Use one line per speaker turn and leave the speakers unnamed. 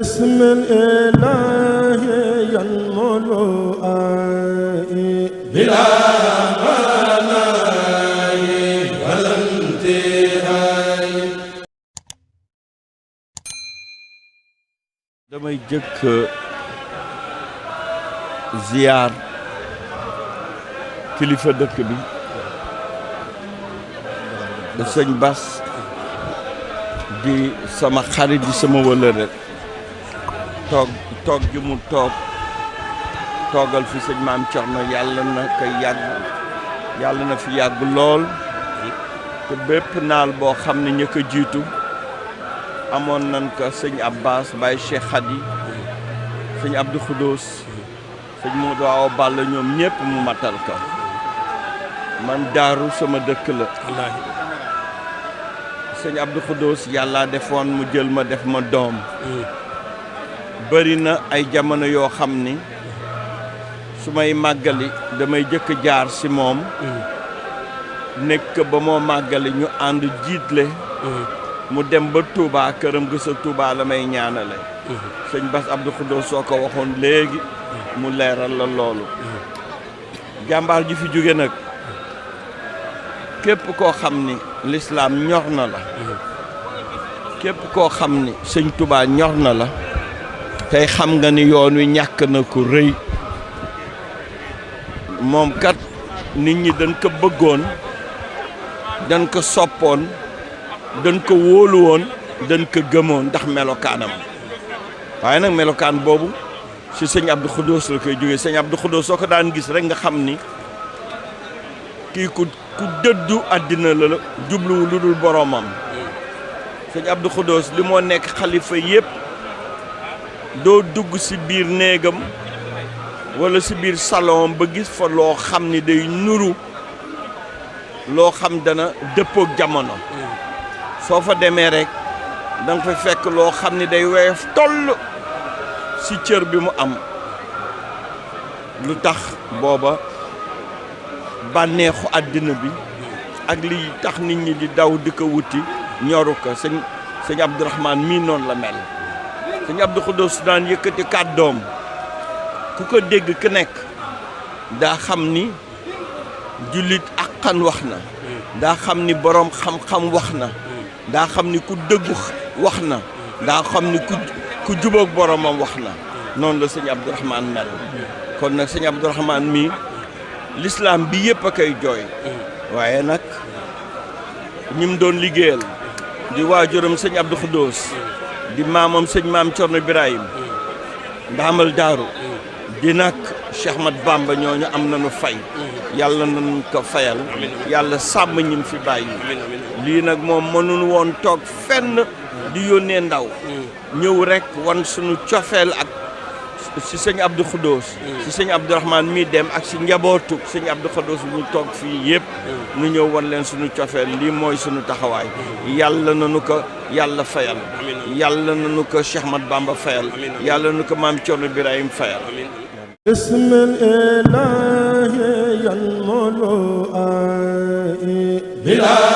بسم الإله ينمو بلا مناي ولا انتهاي. damay jëkk ziyaar kilifa dëkk bi da sëñ Bass di sama xarit di sama wëllëre toog gi mu toogal fi sëñ maam Cerno yàlla na fi yàgg lool te bépp naal boo xam ne ña ko jiitu amoon nañ ko sëñ Abbas Baye Cheikh Khady sëñ Abdou Khoudous sëñ Modou Awa Balla ñoom ñëpp mu matal ko man daaru sama dëkk la sëñ Abdou Khoudous yàlla defoon mu jël ma def ma doom bari na ay jamono yoo xam ni su may màggali damay jëkk jaar si moom nekk ba moo màggali ñu ànd jiitle mu dem ba Touba këram gësa Touba la may ñaanale sëñ Bass Abdou Khoudous soo ko waxoon léegi mu leeral la loolu jàmbaar ji fi jóge nag képp koo xam ni lislaam ñor na la képp koo xam ni sëñ Touba ñor na la tey xam nga ni yoon wi ñàkk na ko rëy moom kat nit ñi dañ ko bëggoon dañ ko soppoon dañ ko wóolu woon dañ ko gëmoon ndax melokaanam waaye nag melokaan boobu si sëñ Abdou Khoudous la koy jógee sëñ Abdou Khoudous soo ko daan gis rek nga xam ni kii ku dëddu àddina la jubluwu lu dul boroomam sëñ Abdou Khoudous li moo nekk xalifa yépp doo dugg ci biir néegam walla ci biir salon ba gis fa loo xam ni day nuru loo xam dana dëppook jamono soo fa demee rek danga fa fekk loo xam ni day weef toll ci cër bi mu am lu tax booba bànneexu àddina bi ak li tax nit ñi di daw di ko wuti ñoru ko sëñ Abdourahmane mii noonu la mel sëñ Abdou Khoudous daan yëkkati kàddoom ku ko dégg ku nekk daa xam ni jullit àqan wax na daa xam ni boroom xam-xam wax na daa xam ni ku dëggu wax na daa xam ni ku jubóog boroomam wax na noonu la sëñ Abdourahmane mel kon nag sëñ Abdourahmane mii l'islam bi yëpp a koy jooy waaye nag ñi mu doon liggéeyal di waajuram sëñ Abdou Khoudous di maamam sëñ maam Cerno Birahim ndaamal daaru di nag Cheikh Mat Bamba ñooñu am nañu fay yàlla nañu ko fayal yàlla sàmm ñim fi bàyyi lii nag moom mënuñu woon toog fenn di yónnee ndaw ñëw rek wan suñu cofeel ak si sëñ Abdou Khoudous si sëñ Abdourahmane mii dem ak si njabootu sëñ Abdou Khoudous bu ñu toog fii yëpp nu ñëw wan leen suñu cofeel lii mooy suñu taxawaay yàlla nañu ko yàlla fayal yàlla nañu ko Cheikh Mat Bamba fayal yàlla nañu ko maam Cerno Birahim fayal bismil ilahi yanmulu bila